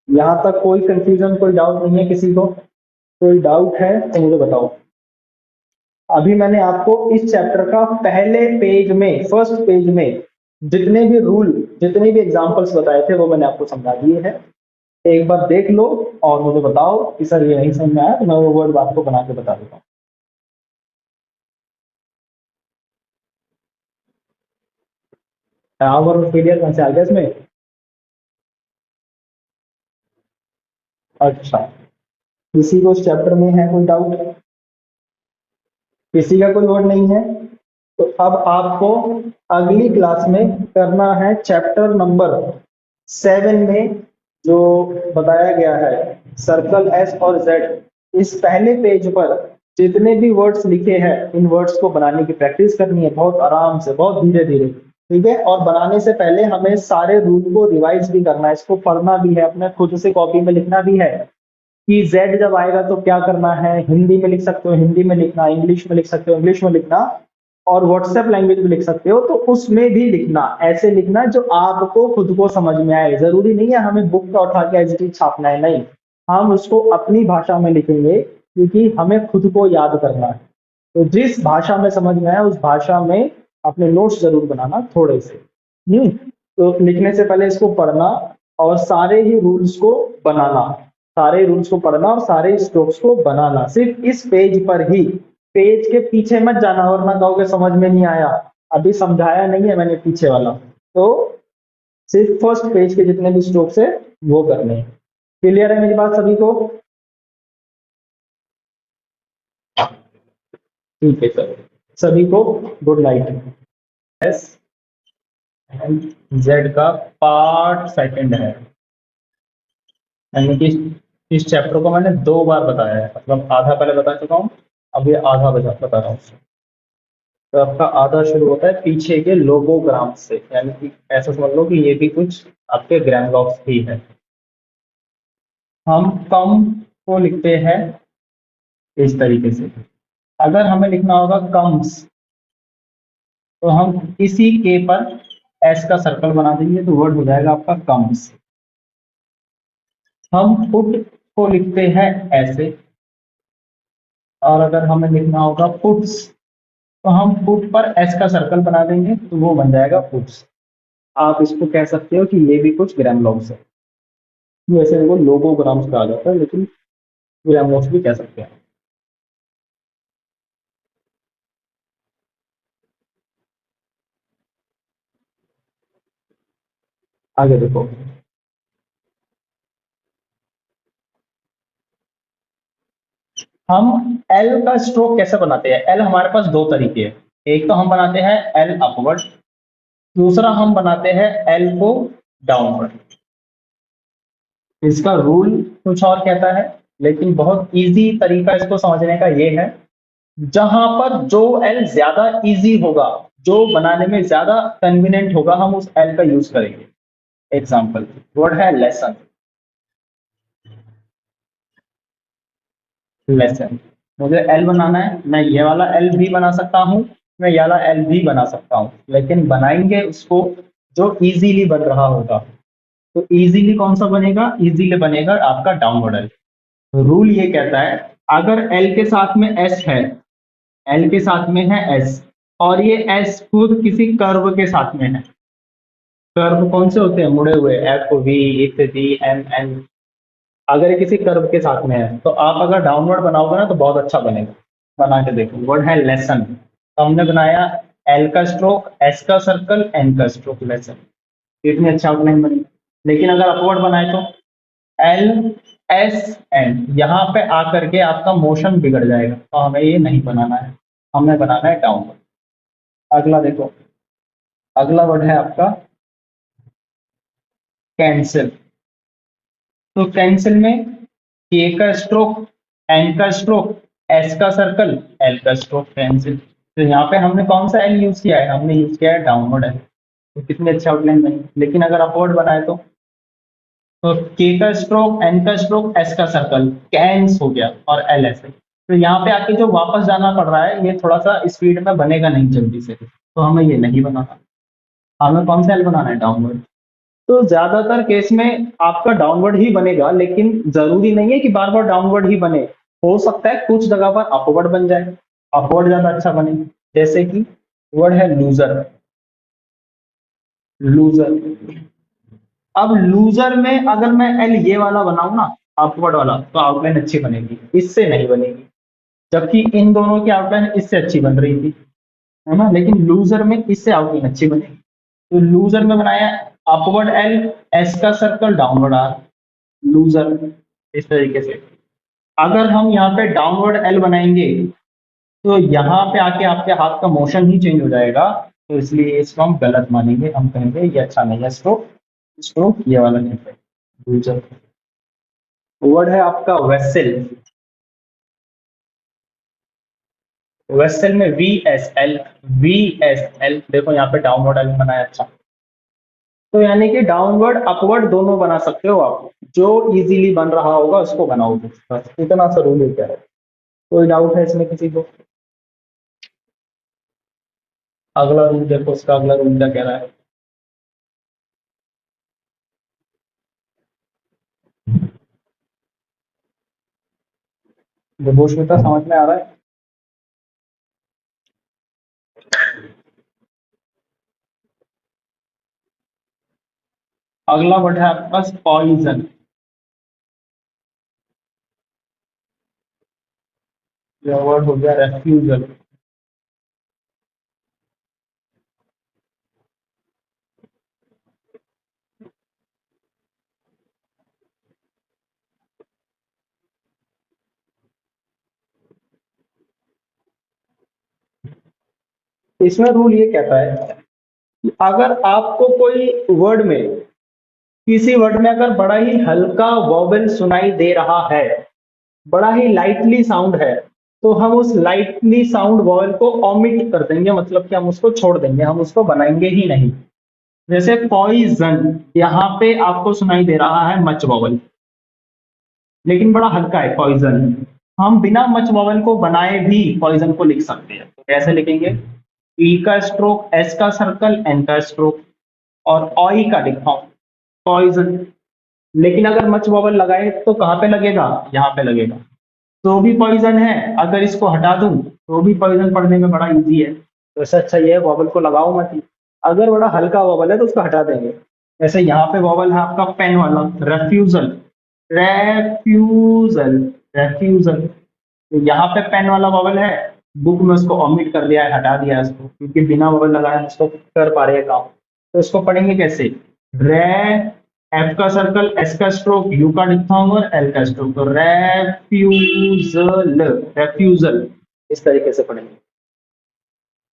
यहाँ तक कोई कंफ्यूजन, कोई डाउट नहीं है किसी को? कोई डाउट है तो मुझे बताओ। अभी मैंने आपको इस चैप्टर का पहले पेज में, फर्स्ट पेज में जितने भी रूल, जितने भी एग्जांपल्स बताए थे वो मैंने आपको समझा दिए हैं। एक बार देख लो और मुझे बताओ कि सर ये नहीं समझ में आया, तो मैं वो वर्ड आपको बना के बता देता हूँ। टावर और फेलियर कौन से आ गया इसमें? अच्छा, किसी को इस चैप्टर में है कोई डाउट? किसी का कोई वर्ड नहीं है? तो अब आपको अगली क्लास में करना है चैप्टर नंबर 7 में जो बताया गया है, सर्कल एस और जेड। इस पहले पेज पर जितने भी वर्ड्स लिखे हैं इन वर्ड्स को बनाने की प्रैक्टिस करनी है, बहुत आराम से, बहुत धीरे धीरे। ठीक है, और बनाने से पहले हमें सारे रूल को रिवाइज भी करना है, इसको पढ़ना भी है, अपने खुद से कॉपी में लिखना भी है कि जेड जब आएगा तो क्या करना है। हिंदी में लिख सकते हो, हिंदी में लिखना, इंग्लिश में लिख सकते हो, इंग्लिश में लिखना, और व्हाट्सएप लैंग्वेज में लिख सकते हो तो उसमें भी लिखना। ऐसे लिखना जो आपको खुद को समझ में आए। जरूरी नहीं है हमें बुक का उठा के एज इट इज छापना है, नहीं, हम उसको अपनी भाषा में लिखेंगे क्योंकि हमें खुद को याद करना है। तो जिस भाषा में समझ में आए उस भाषा में अपने नोट्स जरूर बनाना थोड़े से। तो लिखने से पहले इसको पढ़ना और सारे ही रूल्स को बनाना, सारे रूल्स को पढ़ना और सारे स्ट्रोक्स को बनाना, सिर्फ इस पेज पर ही। पेज के पीछे मत जाना वरना कहोगे समझ में नहीं आया, अभी समझाया नहीं है मैंने पीछे वाला। तो सिर्फ फर्स्ट पेज के जितने भी स्ट्रोक्स है वो करने हैं। क्लियर है मेरी बात सभी को? ठीक है सर, सभी को good night. S and Z का पार्ट सेकंड है, यानी कि इस चैप्टर को मैंने 2 बार बताया है, मतलब आधा पहले बता चुका हूँ, अब ये आधा बता रहा हूँ। तो आपका आधा शुरू होता है पीछे के लोगोग्राम से, यानी कि ऐसा समझ लो कि ये भी कुछ आपके ग्राम ब्लॉक्स ही है। हम कम को लिखते हैं इस तरीके से। अगर हमें लिखना होगा कम्स तो हम इसी के पर एस का सर्कल बना देंगे तो वर्ड हो जाएगा आपका कम्स। हम पुट को लिखते हैं ऐसे, और अगर हमें लिखना होगा पुट्स तो हम पुट पर एस का सर्कल बना देंगे तो वो बन जाएगा पुट्स। आप इसको कह सकते हो कि ये भी कुछ ग्राम ब्लॉक्स है। वैसे इनको लोगोग्राम्स कहा जाता है लेकिन ग्राम ब्लॉक्स भी कह सकते हैं। आगे देखो, हम एल का स्ट्रोक कैसे बनाते हैं? एल हमारे पास 2 तरीके हैं। एक तो हम बनाते हैं एल अपवर्ड, दूसरा हम बनाते हैं एल को डाउनवर्ड। इसका रूल कुछ और कहता है लेकिन बहुत इजी तरीका इसको समझने का ये है, जहां पर जो एल ज्यादा इजी होगा, जो बनाने में ज्यादा कन्वीनियंट होगा, हम उस एल का यूज करेंगे। एग्जाम्पल वर्ड है लेसन। लेसन, मुझे एल बनाना है, मैं ये वाला एल भी बना सकता हूँ, मैं ये वाला एल भी बना सकता हूँ, लेकिन बनाएंगे उसको जो इजीली बन रहा होगा। तो इजीली कौन सा बनेगा? इजीली बनेगा आपका डाउनवर्ड एल। रूल ये कहता है अगर एल के साथ में एस है, एल के साथ में है एस, और ये एस खुद किसी कर्व के साथ में है। कर्व कौन से होते हैं? मुड़े हुए, एफ वी इत्यादि एम एन। अगर ये किसी कर्व के साथ में है तो आप अगर डाउनवर्ड बनाओगे ना तो बहुत अच्छा बनेगा। बना के देखो, वर्ड है लेसन। तो हमने बनाया एल का स्ट्रोक, एस का सर्कल, एन का स्ट्रोक, लेसन। इतनी अच्छा आउटलाइन बनी। लेकिन अगर अपवर्ड बनाए तो एल एस एन, यहाँ पे आकर के आपका मोशन बिगड़ जाएगा, तो हमें ये नहीं बनाना है, हमें बनाना है डाउनवर्ड। अगला देखो, अगला वर्ड है आपका कैंसिल। तो कैंसिल में के का स्ट्रोक, एन का स्ट्रोक, एस का सर्कल, एल का स्ट्रोक, कैंसिल। तो यहाँ पे हमने कौन सा एल यूज किया है? हमने यूज किया है डाउनवर्ड एल। तो कितनी अच्छी आउटलाइन बनी। लेकिन अगर अपवर्ड बनाए तो के का स्ट्रोक, एन का स्ट्रोक, एस का सर्कल, कैंस हो गया, और एल ऐसे। तो यहाँ पे आके जो वापस जाना पड़ रहा है ये थोड़ा सा स्पीड में बनेगा नहीं जल्दी से, तो हमें ये नहीं बनाना। हमें कौन सा एल बनाना है, डाउनवर्ड। तो ज्यादातर केस में आपका डाउनवर्ड ही बनेगा, लेकिन जरूरी नहीं है कि बार बार डाउनवर्ड ही बने। हो सकता है कुछ जगह पर अपवर्ड बन जाए, अपवर्ड ज्यादा अच्छा बने। जैसे कि वर्ड है लूजर, लूजर। अब लूजर में अगर मैं एल ये वाला बनाऊं ना, अपवर्ड वाला, तो आउटलाइन अच्छी बनेगी, इससे नहीं बनेगी। जबकि इन दोनों की आउटलाइन इससे अच्छी बन रही थी, है ना, लेकिन लूजर में इससे आउटलाइन अच्छी बनेगी। तो लूजर में बनाया अपवर्ड एल, एस का सर्कल, डाउनवर्ड आर, लूजर। इस तरीके से अगर हम यहाँ पे डाउनवर्ड एल बनाएंगे तो यहाँ पे आके आपके हाथ का मोशन ही चेंज हो जाएगा। तो इसलिए इसको हम गलत मानेंगे, हम कहेंगे ये अच्छा नहीं है, स्ट्रोक, स्ट्रोक ये वाला नहीं है, लूजर। वर्ड है आपका वेसल, वेसल में V S L, V S L. देखो यहाँ पे डाउनवर्ड एल बनाया, अच्छा। तो यानी कि डाउनवर्ड अपवर्ड दोनों बना सकते हो आप, जो इजीली बन रहा होगा उसको बनाओगे, बस इतना सा रूल क्या है। कोई डाउट है इसमें किसी को? अगला रूल देखो, उसका अगला रूल क्या कह रहा है। विभूषिता समझ में आ रहा है? अगला वर्ड है आपके पास पॉइजन, यह वर्ड हो गया रेफ्यूजल। इसमें रूल ये कहता है कि अगर आपको कोई वर्ड में, किसी वर्ड में अगर बड़ा ही हल्का वॉवेल सुनाई दे रहा है, बड़ा ही लाइटली साउंड है, तो हम उस लाइटली साउंड वॉवेल को ओमिट कर देंगे, मतलब कि हम उसको छोड़ देंगे, हम उसको बनाएंगे ही नहीं। जैसे पॉइजन, यहाँ पे आपको सुनाई दे रहा है मच वॉवेल, लेकिन बड़ा हल्का है पॉइजन। हम बिना मच वॉवेल को बनाए भी पॉइजन को लिख सकते हैं। तो कैसे लिखेंगे? ई का स्ट्रोक, एस का सर्कल, एन का स्ट्रोक, और ऑई का डिफॉर्म, पॉइजन। लेकिन अगर मच वॉवेल लगाए तो कहाँ पे लगेगा? यहाँ पे लगेगा, तो भी पॉइजन है। अगर इसको हटा दूं तो भी पॉइजन पढ़ने में बड़ा इजी है। तो इससे अच्छा ये है वॉवल को लगाओ मत ही। अगर बड़ा हल्का वॉवल है तो उसको हटा देंगे। जैसे यहाँ पे वॉवल है आपका पेन वाला, रेफ्यूजल, रेफ्यूजल, रेफ्यूजल। तो यहाँ पे पेन वाला वॉवल है, बुक में उसको ओमिट कर दिया है, हटा दिया है उसको, क्योंकि बिना वॉवल लगाए हम उसको कर पा रहे हैं काम। तो इसको पढ़ेंगे कैसे? रे, एफ का सर्कल, एस का स्ट्रोक, यू का डिफथॉन्ग और एल का स्ट्रोक, तो रेफ्यूजल, रेफ्यूजल, इस तरीके से पढ़ेंगे।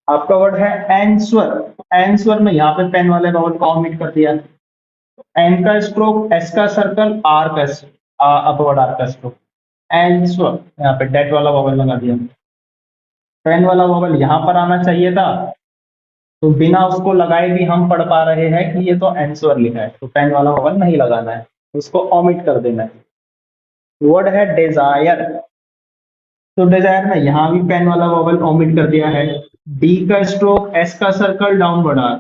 आपका वर्ड है एंस्वर, एंस्वर में यहाँ पे पेन वाले वॉवल को ओमिट कर दिया। एन का स्ट्रोक, एस का सर्कल, आर का अपवर्ड आर का स्ट्रोक, एंस्वर। यहाँ पे डेट वाला वॉवल लगा दिया। पेन वाला वॉवल यहाँ पर आना चाहिए था, तो बिना उसको लगाए भी हम पढ़ पा रहे हैं कि ये तो एंस्वर लिखा है, तो पेन वाला वॉवल नहीं लगाना है, उसको ओमिट कर देना है। वर्ड है डिजायर, तो डिजायर में यहाँ भी पेन वाला वॉवल ओमिट कर दिया है। डी का स्ट्रोक, एस का सर्कल, डाउनवर्ड आर,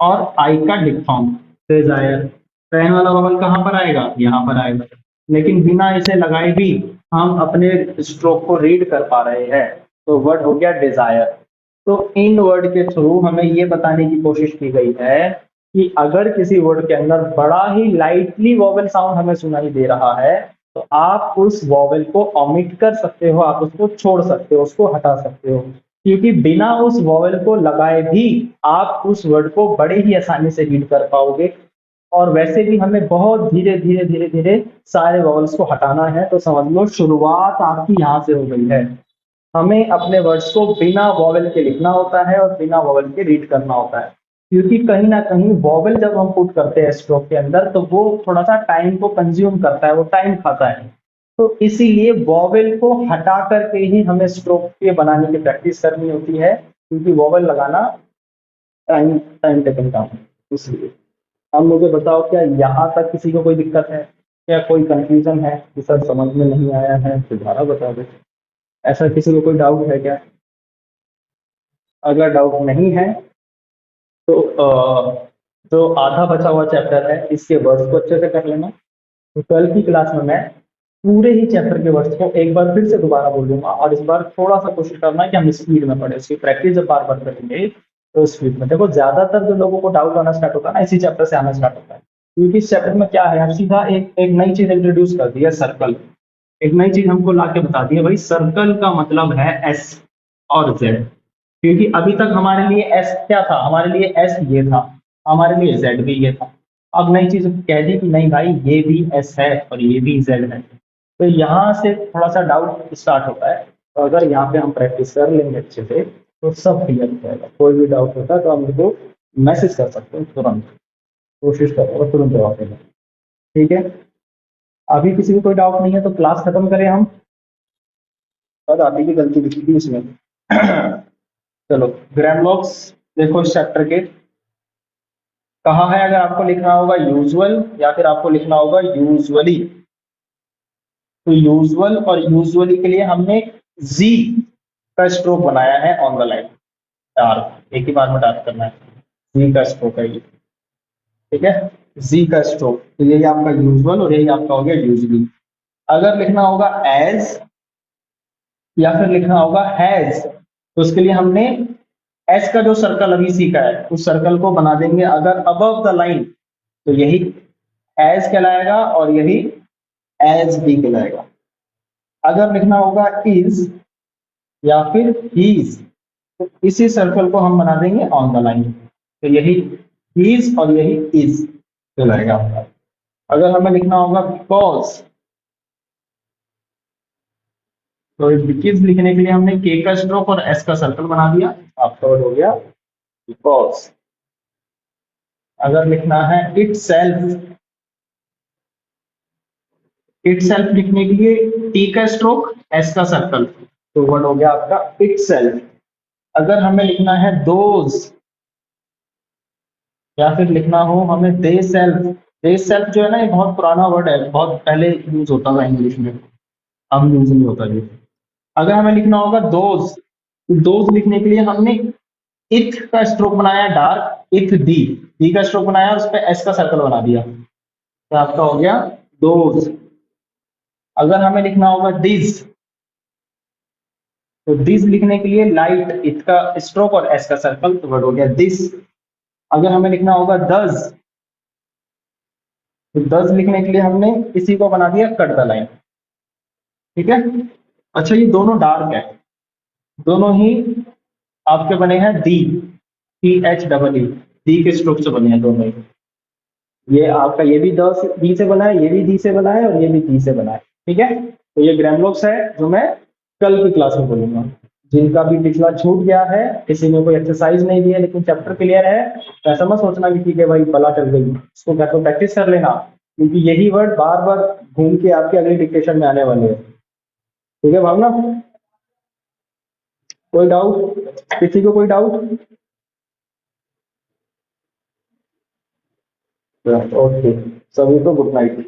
और आई का डिफॉर्म, डिजायर। पेन वाला वॉवल कहाँ पर आएगा? यहाँ पर आएगा, लेकिन बिना इसे लगाए भी हम अपने स्ट्रोक को रीड कर पा रहे हैं, तो वर्ड हो गया डिजायर। तो इन वर्ड के थ्रू हमें ये बताने की कोशिश की गई है कि अगर किसी वर्ड के अंदर बड़ा ही लाइटली वॉवेल साउंड हमें सुनाई दे रहा है, तो आप उस वॉवेल को ओमिट कर सकते हो, आप उसको छोड़ सकते हो, उसको हटा सकते हो, क्योंकि बिना उस वॉवेल को लगाए भी आप उस वर्ड को बड़े ही आसानी से रीड कर पाओगे। और वैसे भी हमें बहुत धीरे धीरे धीरे धीरे सारे वॉवल्स को हटाना है, तो समझ लो शुरुआत आपकी यहाँ से हो गई है। हमें अपने वर्ड्स को बिना वॉवेल के लिखना होता है और बिना वॉवेल के रीड करना होता है, क्योंकि कहीं ना कहीं वॉवेल जब हम पुट करते हैं स्ट्रोक के अंदर तो वो थोड़ा सा टाइम को कंज्यूम करता है, वो टाइम खाता है। तो इसीलिए वॉवेल को हटा करके ही हमें स्ट्रोक के बनाने की प्रैक्टिस करनी होती है, क्योंकि वॉवेल लगाना टाइम टाइम टेकिंग काम है, इसलिए। अब मुझे बताओ, क्या यहाँ तक किसी को कोई दिक्कत है? क्या कोई कंफ्यूजन है कि सर समझ में नहीं आया है? दोबारा बता दो। ऐसा किसी को कोई डाउट है क्या? अगर डाउट नहीं है तो जो आधा बचा हुआ चैप्टर है इसके वर्ड्स को अच्छे से कर लेना। तो कल की क्लास में मैं पूरे ही चैप्टर के वर्ड्स को एक बार फिर से दोबारा बोल दूंगा, और इस बार थोड़ा सा कोशिश करना है कि हम स्पीड में पढ़े, उसकी प्रैक्टिस जब बार बार करेंगे तो स्पीड में। देखो ज्यादातर जो लोगों को डाउट आना स्टार्ट होता है ना, इसी चैप्टर से आना स्टार्ट होता है, क्योंकि इस चैप्टर में क्या है, हम सीधा एक एक नई चीज इंट्रोड्यूस कर दी है, सर्कल। एक नई चीज हमको ला के बता दी है भाई, सर्कल का मतलब है एस और जेड। क्योंकि अभी तक हमारे लिए एस क्या था, हमारे लिए एस ये था, हमारे लिए जेड भी ये था। अब नई चीज कह दी कि नहीं भाई ये भी एस है और ये भी जेड है, तो यहाँ से थोड़ा सा डाउट स्टार्ट होता है। तो अगर यहाँ पे हम प्रैक्टिस कर लेंगे अच्छे से तो सब क्लियर हो जाएगा। कोई भी डाउट होता है तो हम उनको मैसेज कर सकते हैं, तुरंत कोशिश करो तुरंत जवाब देना। ठीक है, अभी किसी को कोई डाउट नहीं है तो क्लास खत्म करें हम, और अभी की गलती लिखी थी इसमें। चलो ग्रामलॉक्स देखो इस चैप्टर के कहाँ है, अगर आपको लिखना होगा यूजुअल या फिर आपको लिखना होगा यूजुअली, तो यूजुअल और यूजुअली के लिए हमने जी का स्ट्रोक बनाया है ऑन द लाइन, डार्क एक ही बार में डार्क करना है, जी का स्ट्रोक है ये। ठीक है, जी का स्ट्रोक, तो यही आपका यूजुअल और यही आपका हो गया यूजुअली। अगर लिखना होगा एज या फिर लिखना होगा हैज, तो उसके लिए हमने एस का जो सर्कल अभी सीखा है उस सर्कल को बना देंगे अगर अबव द लाइन, तो यही एज कहलाएगा और यही एज भी कहलाएगा। अगर लिखना होगा इज या फिर हीज, तो इसी सर्कल को हम बना देंगे ऑन द लाइन, तो यही इज और यही इज कहलाएगा आपका। अगर हमें लिखना होगा बिकॉज, तो बिकॉज लिखने के लिए हमने के का स्ट्रोक और एस का सर्कल बना दिया, आपका वर्ड हो गया बिकॉज। अगर लिखना है इट सेल्फ, इट सेल्फ लिखने के लिए टी का स्ट्रोक एस का सर्कल, तो वर्ड हो गया आपका इट सेल्फ। अगर हमें लिखना है दोज या फिर लिखना हो हमें दे सेल्फ, दे सेल्फ जो है ना ये बहुत पुराना वर्ड है, बहुत पहले यूज होता था इंग्लिश में, अब यूज नहीं होता ये। अगर हमें लिखना होगा दोज, तो दोज लिखने के लिए हमने इथ का स्ट्रोक बनाया डार्क, इथ दी का स्ट्रोक बनाया उस पर एस का सर्कल बना दिया, तो आपका हो गया दोज। अगर हमें लिखना होगा दिस, तो दिस लिखने के लिए लाइट इथ का स्ट्रोक और एस का सर्कल, तो वर्ड हो गया दिस। अगर हमें लिखना होगा दस, तो दस लिखने के लिए हमने इसी को बना दिया कट द लाइन। ठीक है, अच्छा ये दोनों डार्क है, दोनों ही आपके बने हैं दी, टी एच डबल ई, दी के स्ट्रोक से बने हैं दोनों ही। ये आपका ये भी दस डी से बना है, ये भी डी से बना है और ये भी डी से बना है। ठीक है, तो ये ग्रामलॉक्स है जो मैं कल की क्लास में बोलूंगा। जिनका भी पिछला छूट गया है, किसी ने कोई एक्सरसाइज नहीं दी है लेकिन चैप्टर क्लियर है, तो ऐसा मत सोचना कि ठीक है भाई बला चल गई, इसको क्या तो प्रैक्टिस कर लेना, क्योंकि यही वर्ड बार बार घूम के आपके अगले डिक्टेशन में आने वाले हैं। ठीक है भावना, कोई डाउट, किसी को कोई डाउट? ओके, सभी को गुड नाइट।